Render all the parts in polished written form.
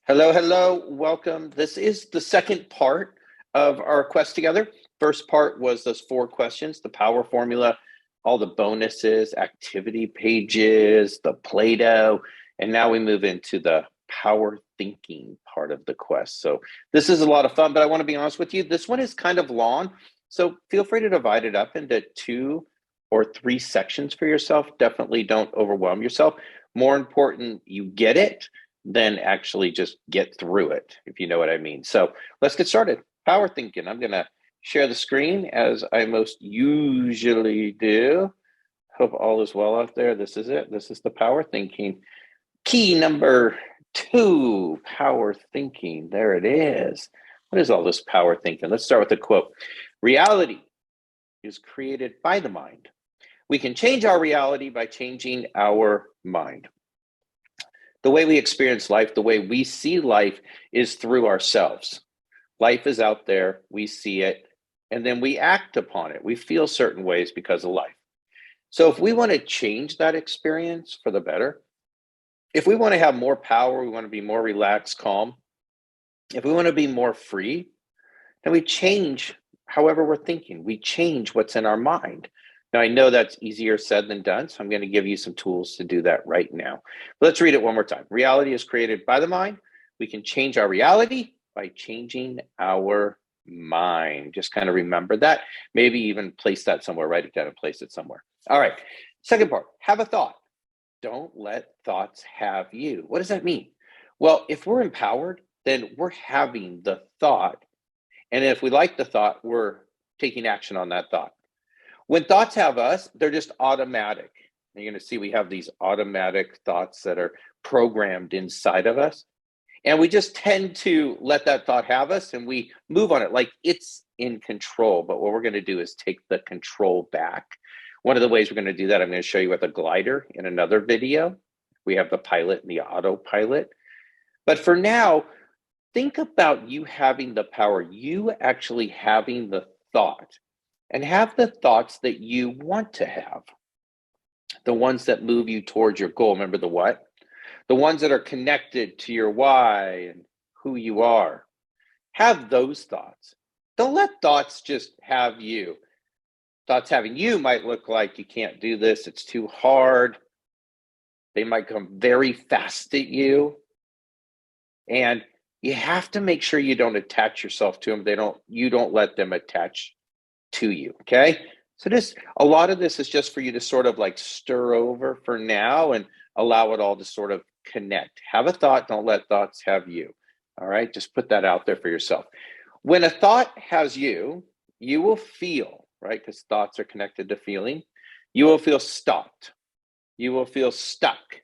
Hello, hello, welcome. This is the second part of our quest together. First part was those 4 questions, the power formula, all the bonuses, activity pages, the Play-Doh, and now we move into the power thinking part of the quest. So this is a lot of fun, but I want to be honest with you, this one is kind of long. So feel free to divide it up into 2 or 3 sections for yourself. Definitely don't overwhelm yourself. More important, you get it than actually just get through it, if you know what I mean. So let's get started. Power thinking. I'm going to share the screen as I most usually do. Hope all is well out there. This is it. This is the power thinking. Key number 2, power thinking. There it is. What is all this power thinking? Let's start with a quote. Reality is created by the mind. We can change our reality by changing our mind. The way we experience life, the way we see life is through ourselves. Life is out there, we see it, and then we act upon it. We feel certain ways because of life. So if we want to change that experience for the better, if we want to have more power, we want to be more relaxed, calm, if we want to be more free, then we change however we're thinking. We change what's in our mind. Now, I know that's easier said than done, so I'm going to give you some tools to do that right now. But let's read it one more time. Reality is created by the mind. We can change our reality by changing our mind. Just kind of remember that. Maybe even place that somewhere, write it down and place it somewhere. All right. Second part, have a thought. Don't let thoughts have you. What does that mean? Well, if we're empowered, then we're having the thought. And if we like the thought, we're taking action on that thought. When thoughts have us, they're just automatic. And you're going to see we have these automatic thoughts that are programmed inside of us. And we just tend to let that thought have us and we move on it like it's in control. But what we're going to do is take the control back. One of the ways we're going to do that, I'm going to show you with a glider in another video. We have the pilot and the autopilot. But for now, think about you having the power, you actually having the thought. And have the thoughts that you want to have, the ones that move you towards your goal. Remember the what? The ones that are connected to your why and who you are. Have those thoughts. Don't let thoughts just have you. Thoughts having you might look like you can't do this, it's too hard. They might come very fast at you. And you have to make sure you don't attach yourself to them. You don't let them attach to you, okay? So a lot of this is just for you to sort of like stir over for now and allow it all to sort of connect. Have a thought, don't let thoughts have you, all right? Just put that out there for yourself. When a thought has you, you will feel, right? Because thoughts are connected to feeling. You will feel stopped. You will feel stuck.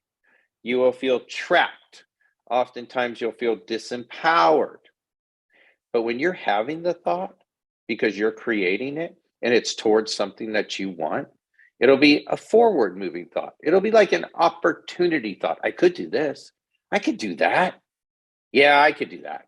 You will feel trapped. Oftentimes you'll feel disempowered. But when you're having the thought, because you're creating it and it's towards something that you want, it'll be a forward moving thought. It'll be like an opportunity thought. I could do this. I could do that. Yeah, I could do that.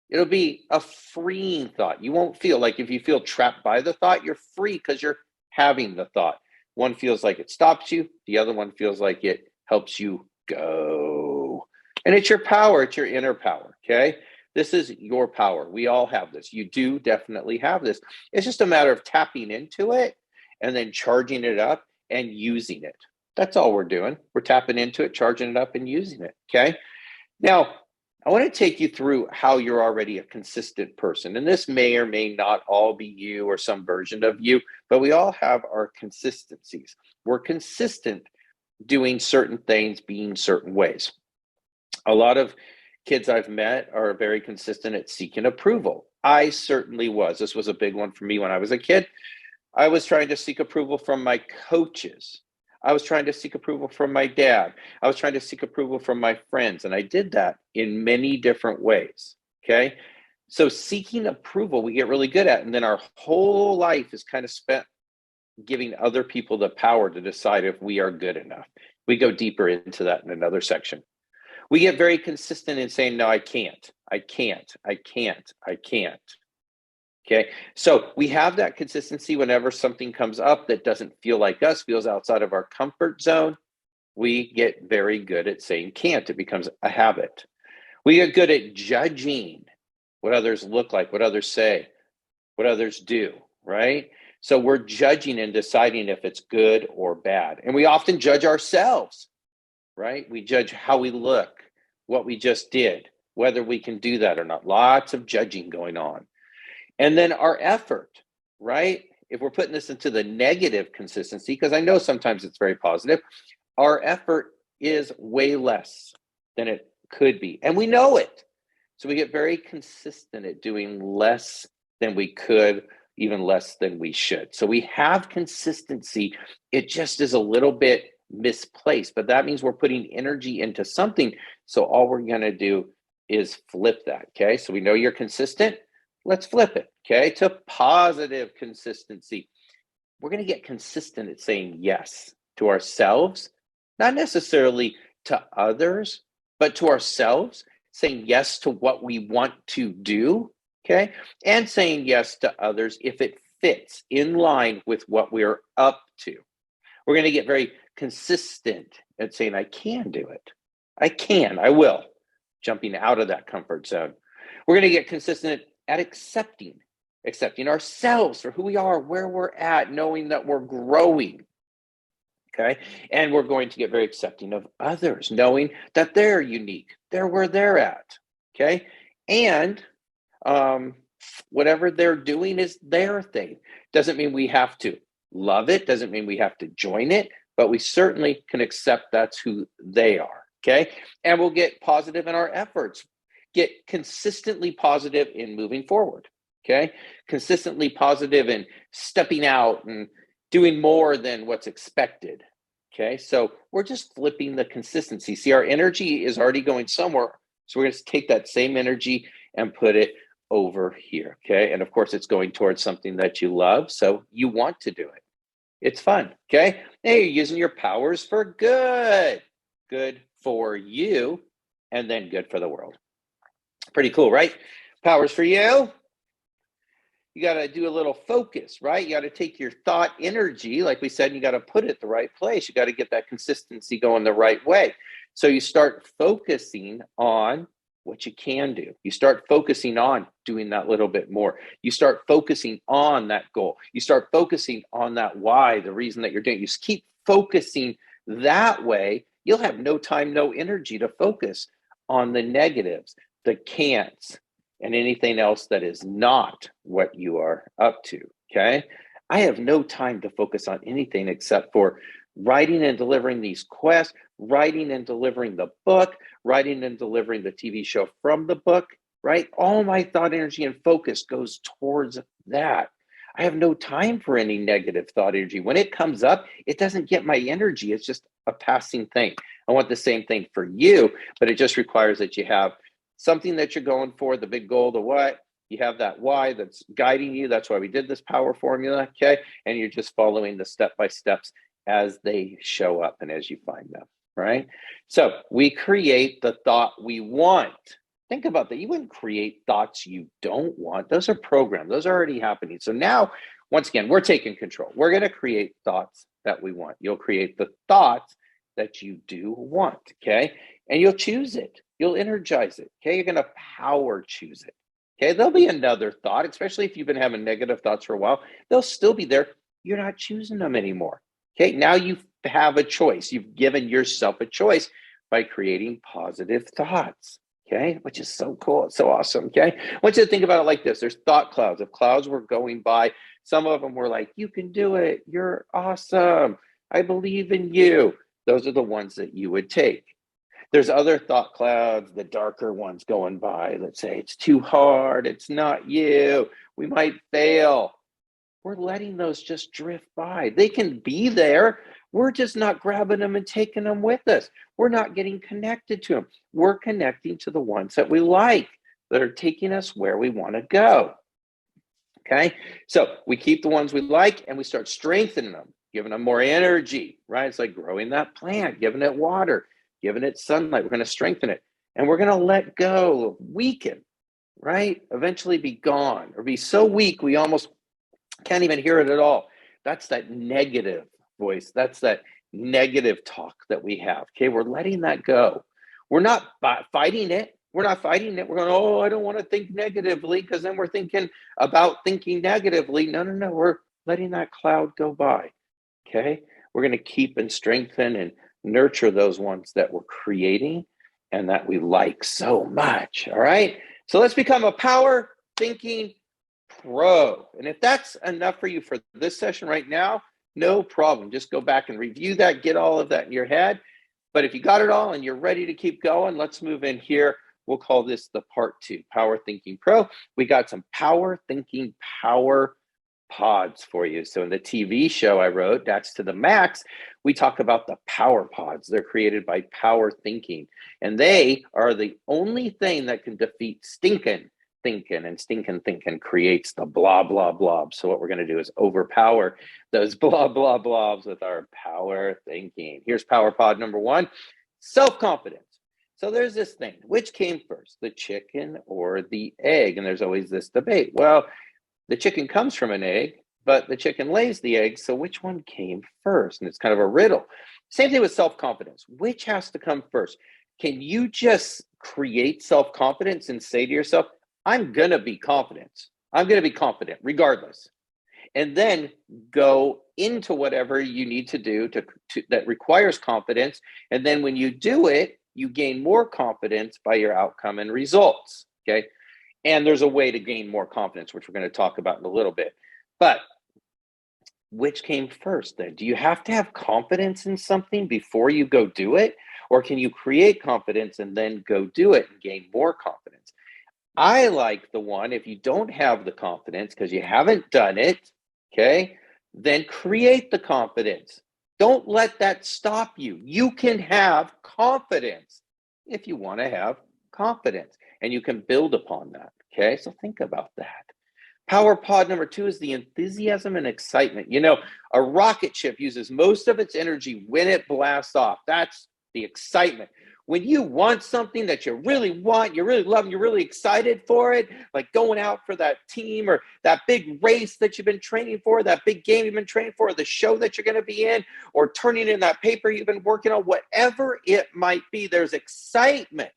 It'll be a freeing thought. You won't feel like if you feel trapped by the thought, you're free because you're having the thought. One feels like it stops you. The other one feels like it helps you go. And it's your power. It's your inner power. Okay. This is your power. We all have this. You do definitely have this. It's just a matter of tapping into it and then charging it up and using it. That's all we're doing. We're tapping into it, charging it up and using it, okay? Now, I want to take you through how you're already a consistent person. And this may or may not all be you or some version of you, but we all have our consistencies. We're consistent doing certain things, being certain ways. A lot of kids I've met are very consistent at seeking approval. I certainly was. This was a big one for me when I was a kid. I was trying to seek approval from my coaches. I was trying to seek approval from my dad. I was trying to seek approval from my friends. And I did that in many different ways. Okay. So seeking approval, we get really good at. And then our whole life is kind of spent giving other people the power to decide if we are good enough. We go deeper into that in another section. We get very consistent in saying, no, I can't, I can't, I can't, I can't. Okay, so we have that consistency whenever something comes up that doesn't feel like us, feels outside of our comfort zone. We get very good at saying can't. It becomes a habit. We get good at judging what others look like, what others say, what others do, right? So we're judging and deciding if it's good or bad. And we often judge ourselves, right? We judge how we look, what we just did, whether we can do that or not. Lots of judging going on. And then our effort, right? If we're putting this into the negative consistency, because I know sometimes it's very positive, our effort is way less than it could be. And we know it. So we get very consistent at doing less than we could, even less than we should. So we have consistency. It just is a little bit misplaced, but that means we're putting energy into something. So all we're going to do is flip that. Okay. So we know you're consistent. Let's flip it. Okay. To positive consistency. We're going to get consistent at saying yes to ourselves, not necessarily to others, but to ourselves, saying yes to what we want to do, okay? And saying yes to others if it fits in line with what we're up to. We're going to get very consistent at saying, I can do it. I will, jumping out of that comfort zone. We're going to get consistent at accepting ourselves for who we are, where we're at, knowing that we're growing. Okay. And we're going to get very accepting of others, knowing that they're unique. They're where they're at. Okay. And whatever they're doing is their thing. Doesn't mean we have to love it. Doesn't mean we have to join it, but we certainly can accept that's who they are. Okay. And we'll get positive in our efforts, get consistently positive in moving forward. Okay. Consistently positive in stepping out and doing more than what's expected. Okay, so we're just flipping the consistency. See, our energy is already going somewhere. So we're going to take that same energy and put it over here. Okay, and of course, it's going towards something that you love. So you want to do it. It's fun. Okay, hey, you're using your powers for good. Good for you, and then good for the world. Pretty cool, right? Powers for you. You got to do a little focus, right? You got to take your thought energy, like we said, you got to put it the right place. You got to get that consistency going the right way. So you start focusing on what you can do. You start focusing on doing that little bit more. You start focusing on that goal. You start focusing on that why, the reason that you're doing it. You just keep focusing that way. You'll have no time, no energy to focus on the negatives, the can'ts, and anything else that is not what you are up to, okay? I have no time to focus on anything except for writing and delivering these quests, writing and delivering the book, writing and delivering the TV show from the book, right? All my thought, energy, and focus goes towards that. I have no time for any negative thought energy. When it comes up, it doesn't get my energy. It's just a passing thing. I want the same thing for you, but it just requires that you have something that you're going for, the big goal, the what, you have that why that's guiding you. That's why we did this power formula, okay? And you're just following the step-by-steps as they show up and as you find them, right? So we create the thought we want. Think about that. You wouldn't create thoughts you don't want. Those are programmed. Those are already happening. So now, once again, we're taking control. We're going to create thoughts that we want. You'll create the thoughts that you do want, okay? And you'll choose it. You'll energize it, okay? You're going to power choose it, okay? There'll be another thought, especially if you've been having negative thoughts for a while. They'll still be there. You're not choosing them anymore, okay? Now you have a choice. You've given yourself a choice by creating positive thoughts, okay? Which is so cool. It's so awesome, okay? I want you to think about it like this. There's thought clouds. If clouds were going by, some of them were like, you can do it. You're awesome. I believe in you. Those are the ones that you would take. There's other thought clouds, the darker ones going by. Let's say it's too hard. It's not you. We might fail. We're letting those just drift by. They can be there. We're just not grabbing them and taking them with us. We're not getting connected to them. We're connecting to the ones that we like, that are taking us where we want to go. Okay? So we keep the ones we like and we start strengthening them, giving them more energy, right? It's like growing that plant, giving it water, giving it sunlight. We're going to strengthen it. And we're going to let go, weaken, right? Eventually be gone or be so weak we almost can't even hear it at all. That's that negative voice. That's that negative talk that we have. Okay, we're letting that go. We're not fighting it. We're not fighting it. We're going, oh, I don't want to think negatively, because then we're thinking about thinking negatively. No, no, no. We're letting that cloud go by. Okay. We're going to keep and strengthen and nurture those ones that we're creating and that we like so much. All right. So let's become a power thinking pro. And if that's enough for you for this session right now, no problem. Just go back and review that, get all of that in your head. But if you got it all and you're ready to keep going, let's move in here. We'll call this the part 2, Power Thinking Pro. We got some power thinking power pods for you. So in the TV show I wrote, That's to the Max, we talk about the power pods. They're created by power thinking, and they are the only thing that can defeat stinking thinking, and stinking thinking creates the blah, blah, blob. So what we're going to do is overpower those blah, blah, blobs with our power thinking. Here's power pod number 1, self-confidence. So there's this thing, which came first, the chicken or the egg? And there's always this debate. Well, the chicken comes from an egg, but the chicken lays the egg. So which one came first? And it's kind of a riddle. Same thing with self-confidence. Which has to come first? Can you just create self-confidence and say to yourself, I'm going to be confident. I'm going to be confident regardless. And then go into whatever you need to do that requires confidence. And then when you do it, you gain more confidence by your outcome and results. Okay. And there's a way to gain more confidence, which we're going to talk about in a little bit. But which came first then? Do you have to have confidence in something before you go do it? Or can you create confidence and then go do it and gain more confidence? I like the one, if you don't have the confidence because you haven't done it, okay, then create the confidence. Don't let that stop you. You can have confidence if you want to have confidence, and you can build upon that. Okay, so think about that. Power pod number 2 is the enthusiasm and excitement. You know, a rocket ship uses most of its energy when it blasts off. That's the excitement. When you want something that you really want, you really love, and you're really excited for it, like going out for that team or that big race that you've been training for, that big game you've been training for, the show that you're going to be in, or turning in that paper you've been working on, whatever it might be, there's excitement,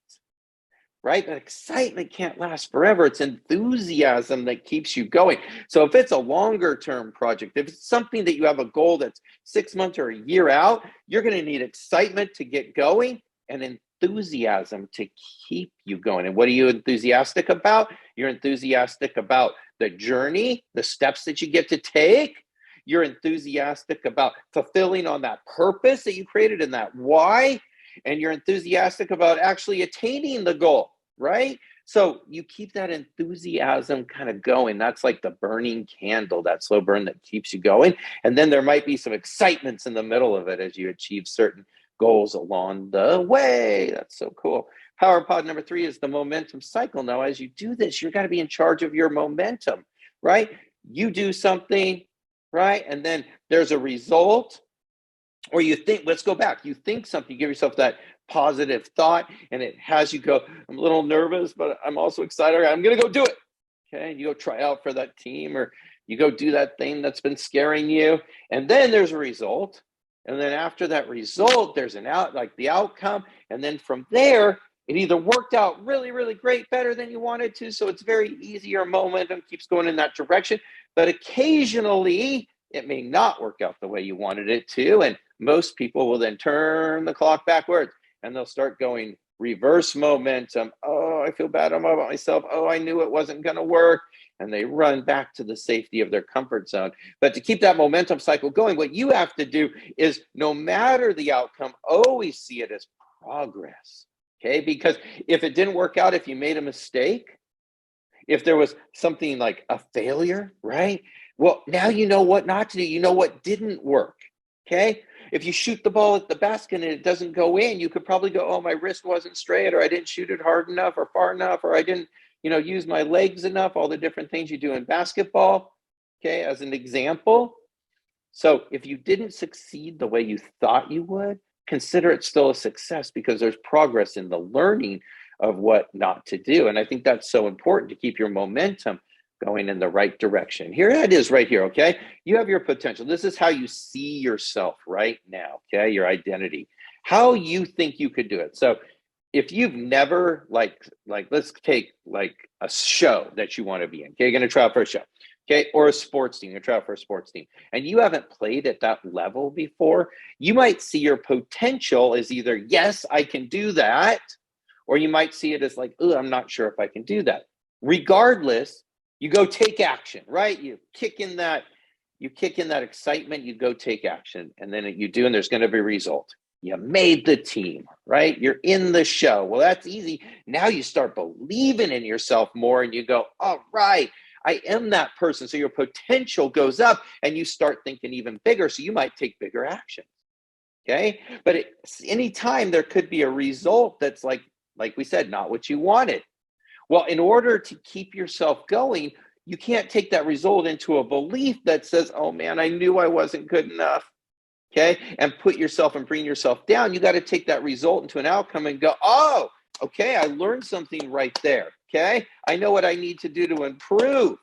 right? That excitement can't last forever. It's enthusiasm that keeps you going. So if it's a longer term project, if it's something that you have a goal that's 6 months or a year out, you're going to need excitement to get going and enthusiasm to keep you going. And what are you enthusiastic about? You're enthusiastic about the journey, the steps that you get to take. You're enthusiastic about fulfilling on that purpose that you created and that why. And you're enthusiastic about actually attaining the goal, right? So you keep that enthusiasm kind of going. That's like the burning candle, that slow burn that keeps you going. And then there might be some excitements in the middle of it as you achieve certain goals along the way. That's so cool. Power pod number 3 is the momentum cycle. Now, as you do this, you've got to be in charge of your momentum, right? You do something, right? And then there's a result. Or you think, let's go back. You think something, you give yourself that positive thought, and it has you go, I'm a little nervous, but I'm also excited. I'm going to go do it. Okay. And you go try out for that team, or you go do that thing that's been scaring you. And then there's a result. And then after that result, there's the outcome. And then from there, it either worked out really, really great, better than you wanted to. So it's very easy. Your momentum keeps going in that direction. But occasionally, it may not work out the way you wanted it to. And most people will then turn the clock backwards and they'll start going reverse momentum. Oh, I feel bad about myself. Oh, I knew it wasn't going to work. And they run back to the safety of their comfort zone. But to keep that momentum cycle going, what you have to do is, no matter the outcome, always see it as progress. Okay? Because if it didn't work out, if you made a mistake, if there was something like a failure, right? Well, now you know what not to do. You know what didn't work. Okay? If you shoot the ball at the basket and it doesn't go in, you could probably go, oh, my wrist wasn't straight, or I didn't shoot it hard enough or far enough, or I didn't, use my legs enough, all the different things you do in basketball, okay, as an example. So if you didn't succeed the way you thought you would, consider it still a success, because there's progress in the learning of what not to do. And I think that's so important to keep your momentum going in the right direction. Here it is right here, okay? You have your potential. This is how you see yourself right now, okay? Your identity, how you think you could do it. So if you've never like let's take like a show that you want to be in. Okay, you're going to try out for a show. Okay, or a sports team. You're try out for a sports team, and you haven't played at that level before. You might see your potential as either yes, I can do that, or you might see it as like, oh, I'm not sure if I can do that. Regardless, you go take action, right? You kick in that excitement, you go take action, and then you do, and there's going to be a result. You made the team, right? You're in the show. Well, that's easy. Now you start believing in yourself more, and you go, all right, I am that person. So your potential goes up, and you start thinking even bigger. So you might take bigger action. Okay. But anytime there could be a result that's like we said, not what you wanted. Well, in order to keep yourself going, you can't take that result into a belief that says, oh man, I knew I wasn't good enough. Okay. And put yourself and bring yourself down. You got to take that result into an outcome and go, oh, okay, I learned something right there. Okay. I know what I need to do to improve.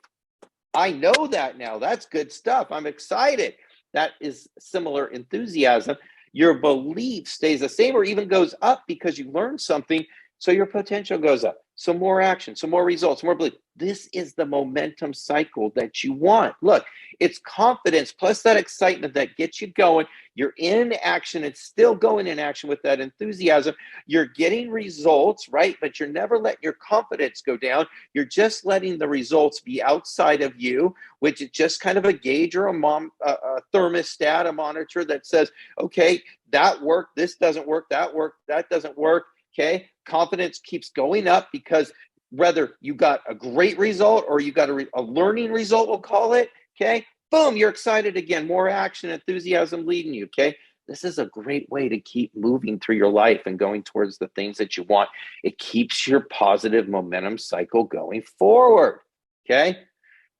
I know that now. That's good stuff. I'm excited. That is similar enthusiasm. Your belief stays the same or even goes up because you learned something. So your potential goes up. So more action, so more results, more belief. This is the momentum cycle that you want. Look, it's confidence plus that excitement that gets you going. You're in action and still going in action with that enthusiasm. You're getting results, right? But you're never letting your confidence go down. You're just letting the results be outside of you, which is just kind of a gauge or a thermostat, a monitor that says, okay, that worked, this doesn't work, that worked, that doesn't work. Okay, confidence keeps going up because whether you got a great result or you got a learning result, we'll call it. Okay, boom, you're excited again, more action, enthusiasm leading you. Okay, this is a great way to keep moving through your life and going towards the things that you want. It keeps your positive momentum cycle going forward. Okay,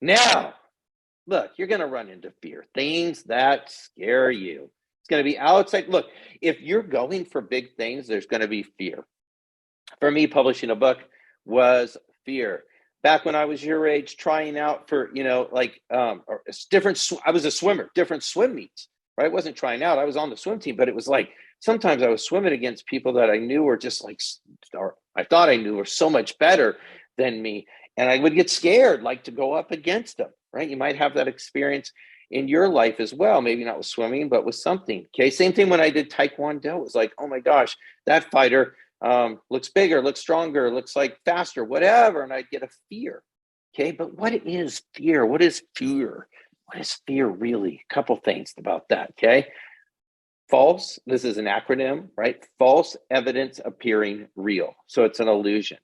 now look, you're going to run into fear, things that scare you. It's going to be outside. Look, if you're going for big things, there's going to be fear. For me, publishing a book was fear. Back when I was your age, trying out for, different, I was a swimmer, different swim meets, right? I wasn't trying out. I was on the swim team, but it was like, sometimes I was swimming against people that I knew were just like, or I thought I knew were so much better than me. And I would get scared, like to go up against them, right? You might have that experience in your life as well. Maybe not with swimming, but with something. Okay. Same thing when I did Taekwondo. It was like, oh my gosh, that fighter looks bigger, looks stronger, looks like faster, whatever. And I'd get a fear. Okay. But what is fear? What is fear? What is fear really? A couple things about that. Okay. False, this is an acronym, right? False evidence appearing real. So it's an illusion.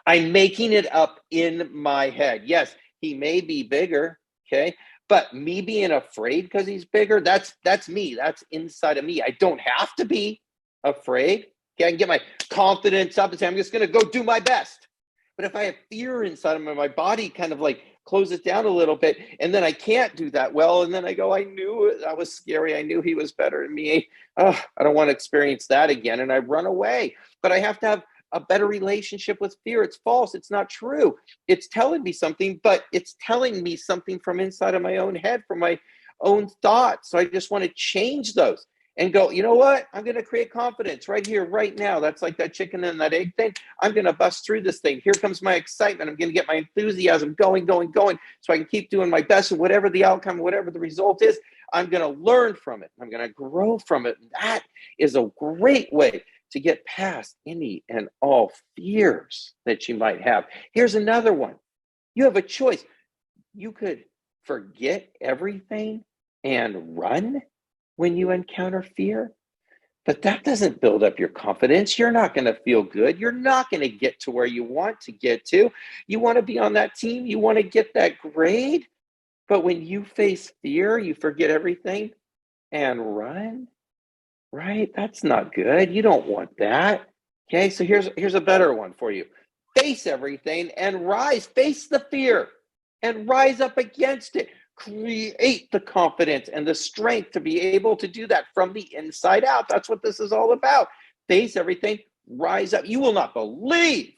I'm making it up in my head. Yes, he may be bigger, okay? But me being afraid because he's bigger, that's me. That's inside of me. I don't have to be afraid. Okay, I can get my confidence up and say, I'm just gonna go do my best. But if I have fear inside of me, my body kind of like closes down a little bit, and then I can't do that well. And then I go, I knew that was scary. I knew he was better than me. Oh, I don't want to experience that again. And I run away. But I have to have a better relationship with fear. It's false. It's not true. It's telling me something, but it's telling me something from inside of my own head, from my own thoughts. So I just want to change those and go, you know what? I'm going to create confidence right here, right now. That's like that chicken and that egg thing. I'm going to bust through this thing. Here comes my excitement. I'm going to get my enthusiasm going, so I can keep doing my best. And whatever the outcome, whatever the result is, I'm going to learn from it. I'm going to grow from it. And that is a great way to get past any and all fears that you might have. Here's another one. You have a choice. You could forget everything and run when you encounter fear, but that doesn't build up your confidence. You're not going to feel good. You're not going to get to where you want to get to. You want to be on that team. You want to get that grade. But when you face fear, you forget everything and run. Right? That's not good. You don't want that. Okay, so here's a better one for you. Face everything and rise. Face the fear and rise up against it. Create the confidence and the strength to be able to do that from the inside out. That's what this is all about. Face everything, rise up. You will not believe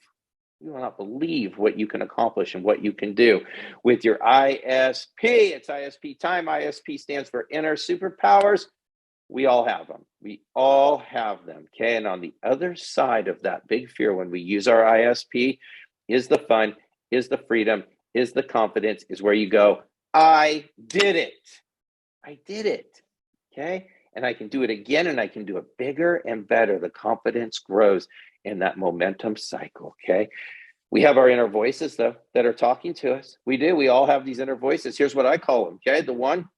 what you can accomplish and what you can do with your ISP. It's ISP time. ISP stands for Inner Superpowers. We all have them. We all have them. Okay. And on the other side of that big fear, when we use our ISP, is the fun, is the freedom, is the confidence, is where you go, I did it. I did it. Okay. And I can do it again, and I can do it bigger and better. The confidence grows in that momentum cycle. Okay. We have our inner voices, though, that are talking to us. We do. We all have these inner voices. Here's what I call them. Okay. The one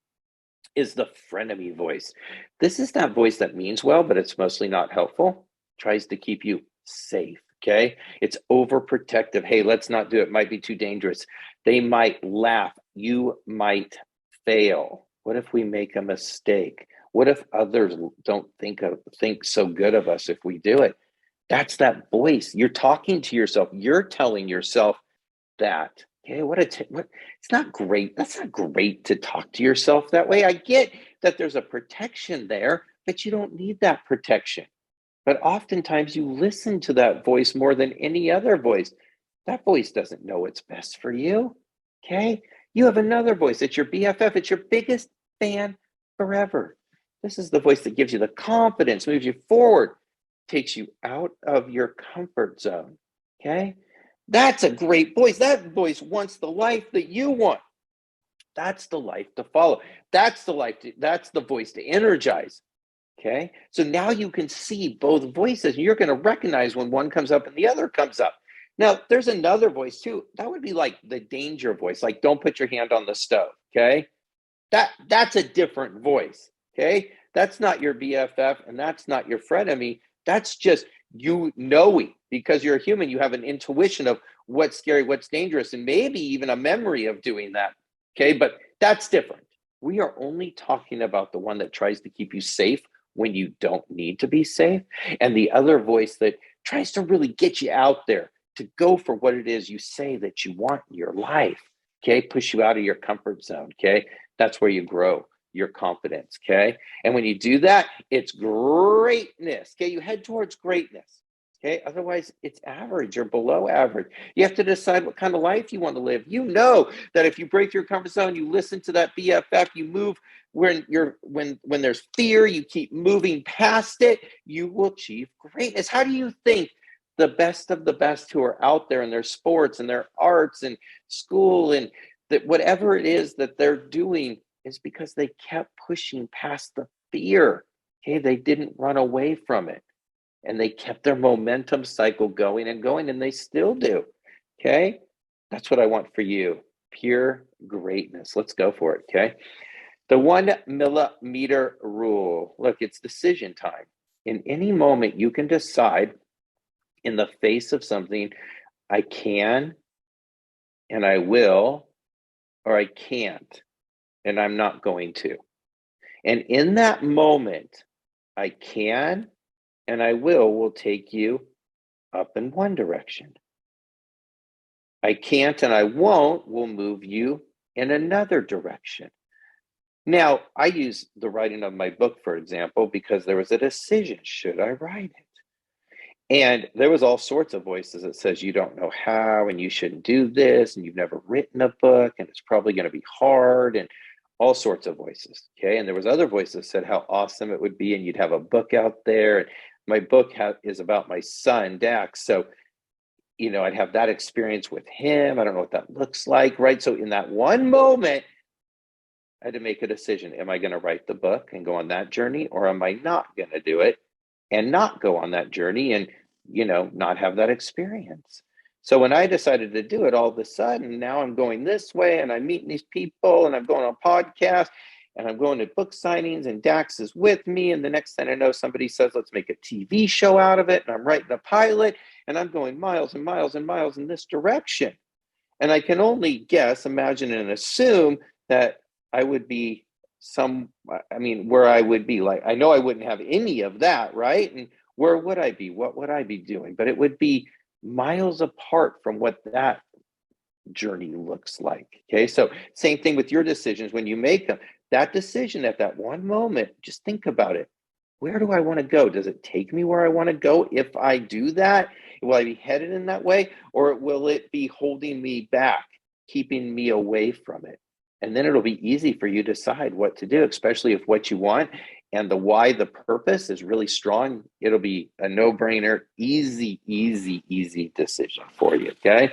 is the frenemy voice. This is that voice that means well, but it's mostly not helpful. Tries to keep you safe. Okay. It's overprotective. Hey, let's not do it. Might be too dangerous. They might laugh. You might fail. What if we make a mistake? What if others don't think so good of us if we do it? That's that voice. You're talking to yourself. You're telling yourself that. Okay, it's not great. That's not great to talk to yourself that way. I get that there's a protection there, but you don't need that protection. But oftentimes you listen to that voice more than any other voice. That voice doesn't know what's best for you. Okay, you have another voice. It's your BFF. It's your biggest fan forever. This is the voice that gives you the confidence, moves you forward, takes you out of your comfort zone. Okay. That's a great voice. That voice wants the life that you want. That's the life to follow. That's the voice to energize. Okay. So now you can see both voices. You're going to recognize when one comes up and the other comes up. Now, there's another voice too. That would be like the danger voice, like don't put your hand on the stove. Okay. That's a different voice. Okay. That's not your BFF and that's not your frenemy. That's just you knowing, because you're a human, you have an intuition of what's scary, what's dangerous, and maybe even a memory of doing that. Okay. But that's different. We are only talking about the one that tries to keep you safe when you don't need to be safe, and the other voice that tries to really get you out there to go for what it is you say that you want in your life. Okay. Push you out of your comfort zone. Okay. That's where you grow your confidence. Okay. And when you do that, it's greatness. Okay. You head towards greatness. Okay. Otherwise, it's average or below average. You have to decide what kind of life you want to live. You know that if you break your comfort zone, you listen to that BFF, you move when there's fear, you keep moving past it, you will achieve greatness. How do you think the best of the best who are out there in their sports and their arts and school and that whatever it is that they're doing is because they kept pushing past the fear. Okay, they didn't run away from it, and they kept their momentum cycle going and going, and they still do. Okay, that's what I want for you. Pure greatness. Let's go for it. Okay, the 1 millimeter rule. Look, it's decision time. In any moment, you can decide in the face of something, I can and I will, or I can't and I'm not going to. And in that moment, I can and I will take you up in one direction. I can't and I won't will move you in another direction. Now, I use the writing of my book, for example, because there was a decision. Should I write it? And there was all sorts of voices that says you don't know how and you shouldn't do this and you've never written a book and it's probably going to be hard and all sorts of voices. Okay. And there was other voices that said how awesome it would be and you'd have a book out there. And my book is about my son, Dax. So, I'd have that experience with him. I don't know what that looks like. Right. So in that one moment, I had to make a decision. Am I going to write the book and go on that journey, or am I not going to do it and not go on that journey and, not have that experience? So when I decided to do it, all of a sudden, now I'm going this way and I'm meeting these people and I'm going on podcasts and I'm going to book signings and Dax is with me. And the next thing I know, somebody says, let's make a TV show out of it. And I'm writing a pilot and I'm going miles and miles and miles in this direction. And I can only guess, imagine, and assume that I would be where I would be. Like, I know I wouldn't have any of that, right? And where would I be? What would I be doing? But it would be miles apart from what that journey looks like. Okay. So same thing with your decisions. When you make them, that decision at that one moment, just think about it. Where do I want to go? Does it take me where I want to go? If I do that, will I be headed in that way? Or will it be holding me back, keeping me away from it? And then it'll be easy for you to decide what to do, especially if what you want and the why, the purpose is really strong, it'll be a no-brainer, easy, easy, easy decision for you, okay?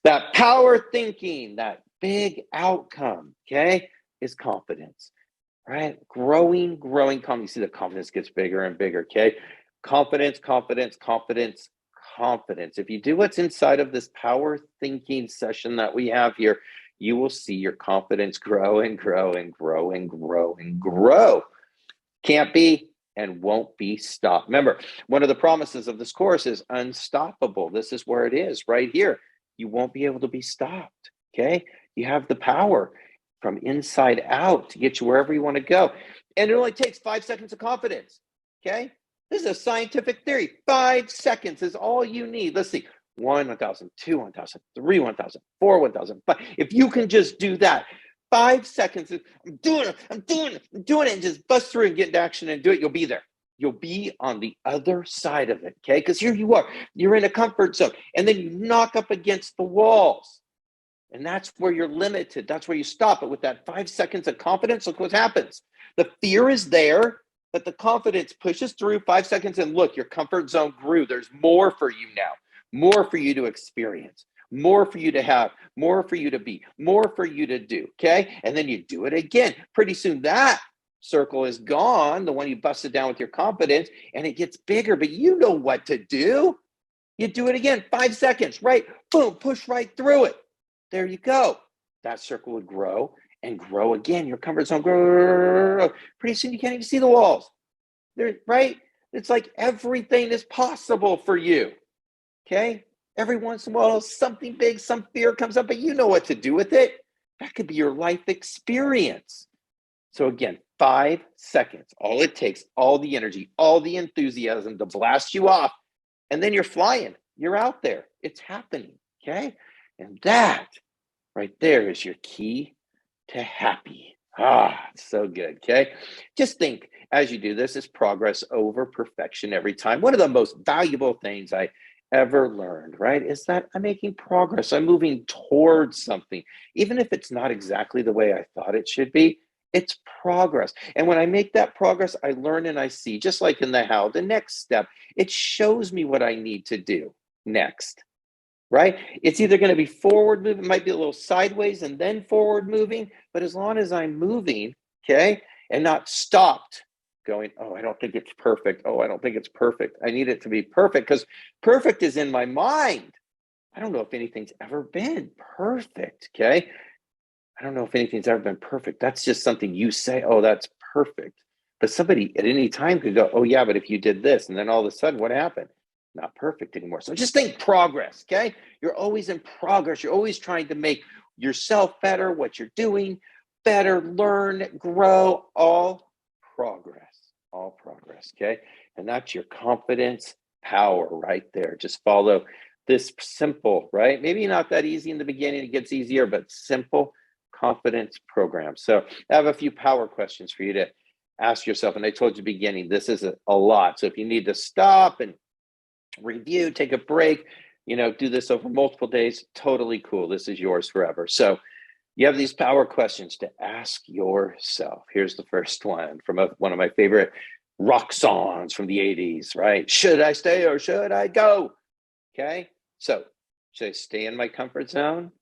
That power thinking, that big outcome, okay, is confidence, right? Growing confidence. You see the confidence gets bigger and bigger, okay? Confidence, confidence, confidence, confidence. If you do what's inside of this power thinking session that we have here, you will see your confidence grow and grow and grow and grow and grow. Can't be and won't be stopped. Remember, one of the promises of this course is unstoppable. This is where it is right here. You won't be able to be stopped, okay? You have the power from inside out to get you wherever you want to go. And it only takes 5 seconds of confidence, okay? This is a scientific theory. 5 seconds is all you need. Let's see. 1, 1,000, 2, 1,000, 3, 1,000, 4, 1,000. But if you can just do that, 5 seconds, I'm doing it, and just bust through and get into action and do it, you'll be there. You'll be on the other side of it, okay? Because here you are, you're in a comfort zone, and then you knock up against the walls. And that's where you're limited. That's where you stop. But with that 5 seconds of confidence, look what happens. The fear is there, but the confidence pushes through 5 seconds, and look, your comfort zone grew. There's more for you now, more for you to experience, more for you to have, more for you to be, more for you to do, okay? And then you do it again. Pretty soon that circle is gone, the one you busted down with your confidence, and it gets bigger, but you know what to do. You do it again, 5 seconds, right? Boom, push right through it. There you go. That circle would grow and grow again. Your comfort zone grow. Pretty soon you can't even see the walls. There, right? It's like everything is possible for you, okay? Every once in a while, something big, some fear comes up, but you know what to do with it. That could be your life experience. So again, 5 seconds, all it takes, all the energy, all the enthusiasm to blast you off, and then you're flying. You're out there. It's happening, okay? And that right there is your key to happy. It's so good, okay? Just think, as you do this, is progress over perfection every time. One of the most valuable things I ever learned, right, is that I'm making progress. I'm moving towards something. Even if it's not exactly the way I thought it should be, it's progress. And when I make that progress, I learn and I see, just like in the how, the next step, it shows me what I need to do next, right? It's either going to be forward moving, it might be a little sideways and then forward moving, but as long as I'm moving, okay, and not stopped going, oh, I don't think it's perfect. Oh, I don't think it's perfect. I need it to be perfect because perfect is in my mind. I don't know if anything's ever been perfect, okay? I don't know if anything's ever been perfect. That's just something you say, oh, that's perfect. But somebody at any time could go, oh, yeah, but if you did this, and then all of a sudden, what happened? Not perfect anymore. So just think progress, okay? You're always in progress. You're always trying to make yourself better, what you're doing better, learn, grow, all progress, okay? And that's your confidence power right there. Just follow this simple, right? Maybe not that easy in the beginning, it gets easier, but simple confidence program. So I have a few power questions for you to ask yourself. And I told you at the beginning, this is a lot. So if you need to stop and review, take a break, do this over multiple days, totally cool. This is yours forever. So you have these power questions to ask yourself. Here's the first one from one of my favorite rock songs from the 80s, right? Should I stay or should I go? Okay. So should I stay in my comfort zone?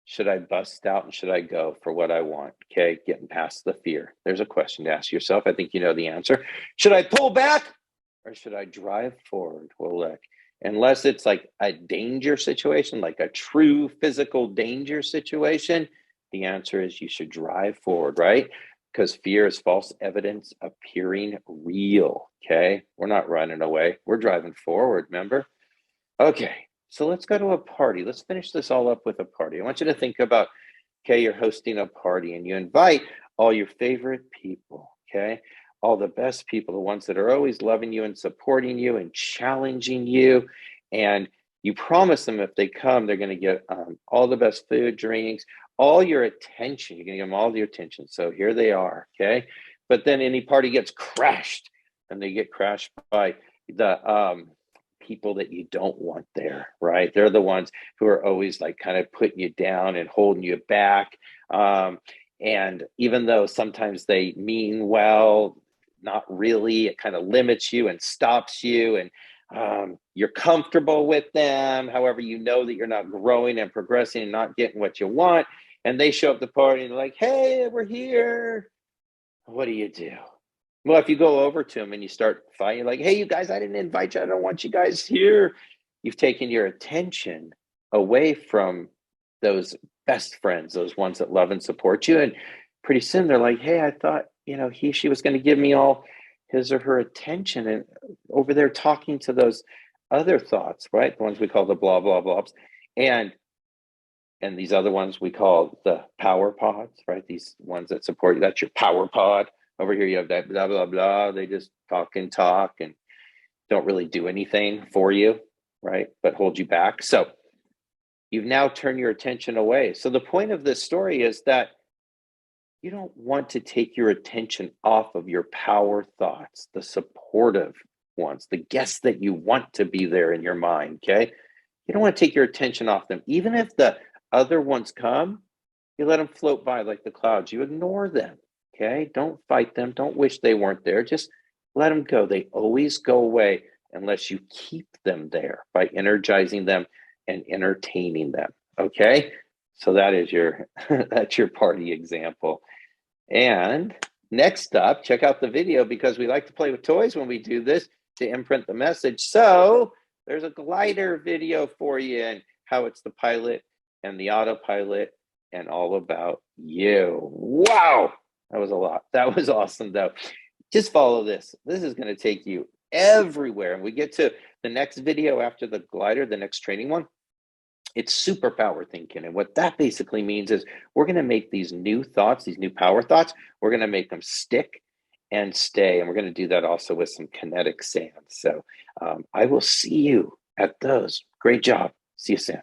Should I bust out and should I go for what I want? Okay. Getting past the fear. There's a question to ask yourself. I think you know the answer. Should I pull back or should I drive forward? Well, look, unless it's like a danger situation, like a true physical danger situation, the answer is you should drive forward, right? Because fear is false evidence appearing real, okay? We're not running away. We're driving forward, remember? Okay, so let's go to a party. Let's finish this all up with a party. I want you to think about, okay, you're hosting a party and you invite all your favorite people, okay? All the best people, the ones that are always loving you and supporting you and challenging you. And you promise them if they come, they're going to get all the best food, drinks, all your attention. You're going to give them all your attention. So here they are, okay? But then any party gets crashed and they get crashed by the people that you don't want there, right? They're the ones who are always like kind of putting you down and holding you back. And even though sometimes they mean well, not really. It kind of limits you and stops you, and you're comfortable with them. However, you know that you're not growing and progressing and not getting what you want. And they show up at the party and they're like, hey, we're here. What do you do? Well, if you go over to them and you start fighting, like, hey, you guys, I didn't invite you. I don't want you guys here. You've taken your attention away from those best friends, those ones that love and support you. And pretty soon they're like, hey, I thought, she was going to give me all his or her attention. And over there talking to those other thoughts, right? The ones we call the blah, blah, blahs. And these other ones we call the power pods, right? These ones that support you. That's your power pod. Over here, you have that blah, blah, blah. They just talk and don't really do anything for you, right? But hold you back. So you've now turned your attention away. So the point of this story is that you don't want to take your attention off of your power thoughts, the supportive ones, the guests that you want to be there in your mind, okay? You don't want to take your attention off them. Even if the other ones come, you let them float by like the clouds. You ignore them, okay? Don't fight them. Don't wish they weren't there. Just let them go. They always go away unless you keep them there by energizing them and entertaining them, okay? So that is that's your party example. And next up, check out the video because we like to play with toys when we do this to imprint the message. So there's a glider video for you and how it's the pilot and the autopilot and all about you. Wow, that was a lot. That was awesome though. Just follow this. This is going to take you everywhere. And we get to the next video after the glider, the next training one. It's superpower thinking. And what that basically means is we're going to make these new thoughts, these new power thoughts, we're going to make them stick and stay. And we're going to do that also with some kinetic sand. So I will see you at those. Great job. See you soon.